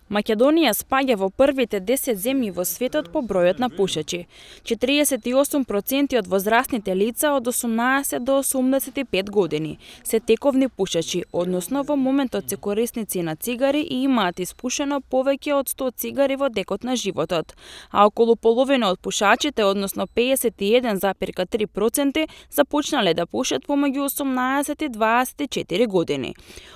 Македонија спаѓа во првите 10 земји во светот по бројот на пушачи. 48% од возрастните лица од 18 до 85 години се тековни пушачи, односно во моментот се корисници на цигари и имаат испушено повеќе од 100 цигари во текот на животот, а околу половина од пушачите, односно 51,3%, започнале да пушат помеѓу 18 и 24 години.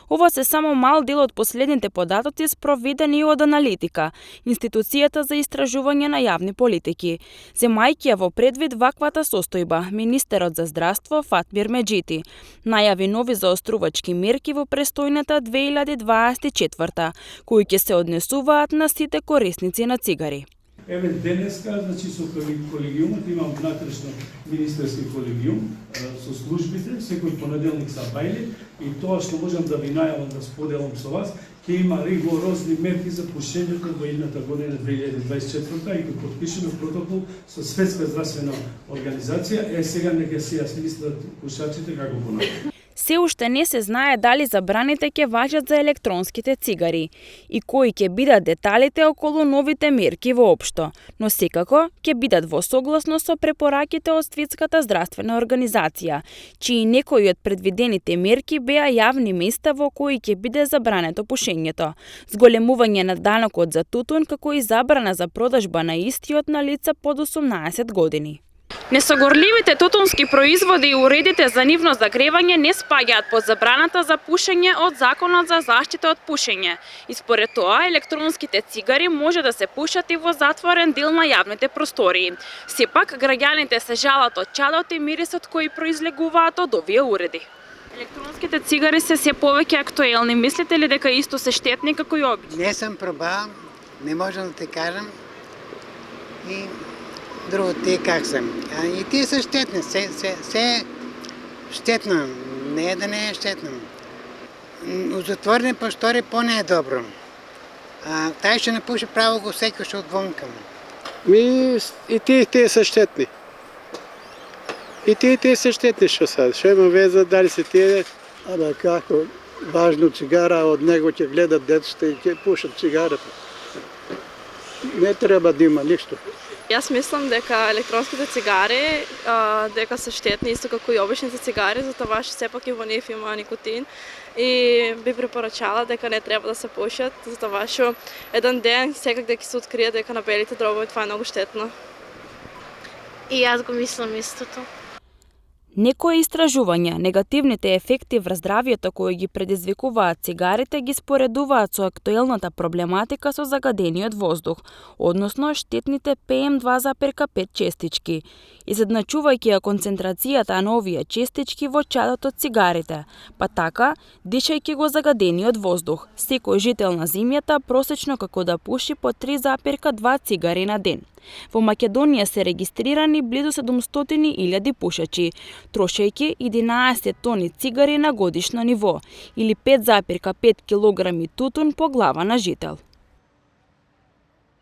Ова се само мал дел од последните податоци спроведени од аналитика, институцијата за истражување на јавни политики. Земајќи ја во предвид ваквата состојба, министерот за здравство Фатмир Меджити најави нови заострувачки мерки во престојната 2024, кои ќе се однесуваат на сите корисници на цигари. Еве денеска, значи со колегиумот имам внатрешно министерски колегиум со службите, секој понеделник са бајли и тоа што можам да ви најавам да споделам со вас, ќе има ригорозни мерки за пушењето во едната година 2024 и ќе потпишеме протокол со Светска здравствена организација. Сега нека се јас мислат пушачите како го направат. Се уште не се знае дали забраните ќе важат за електронските цигари и кои ќе бидат деталите околу новите мерки воопшто, но секако ќе бидат во согласно со препораките од Светската здравствена организација, чии некои од предвидените мерки беа јавни места во кои ќе биде забрането пушењето, зголемување на данокот за тутун како и забрана за продажба на истиот на лица под 18 години. Несогорливите тутунски производи и уредите за нивно загревање не спаѓаат под забраната за пушење од Законот за заштита од пушење. И според тоа, електронските цигари може да се пушат и во затворен дел на јавните простории. Сепак, граѓаните се жалат од чадот и мирисот кои произлегуваат од овие уреди. Електронските цигари се повеќе актуелни. Мислите ли дека исто се штетни како и обично? Не сам пробавам, не можам да те кажам. И друго ти как сам. И тие се штетни, се штетно. Не е да не е штетно. У затворени простори по-не е добро. Тај што не пуши право го секаш од вонка. И тие се штетни. И тие се штетни што сад. Што има веза дали се тие, абе како важно цигара, од него ќе гледат децата и ќе пушат цигара. Не треба да има ништо. Јас мислам дека електронските цигари дека се штетни исто како и обичните цигари, затоа што сепак и во нив има никотин и би препорачала дека не треба да се пушат, затоа што еден ден секак дека се открие дека на белите дробови това е многу штетно. И јас го мислам истото. Некои истражувања, негативните ефекти врз здравјето кои ги предизвикуваат цигарите ги споредуваат со актуелната проблематика со загадениот воздух, односно штетните PM2,5 честички, изедначувајќи ја концентрацијата на овие честички во чадот од цигарите, па така, дишајќи го загадениот воздух, секој жител на земјата просечно како да пуши по 3,2 цигари на ден. Во Македонија се регистрирани близу 700.000 пушачи, трошејќи 11 тони цигари на годишно ниво, или 5,5 килограми тутун по глава на жител.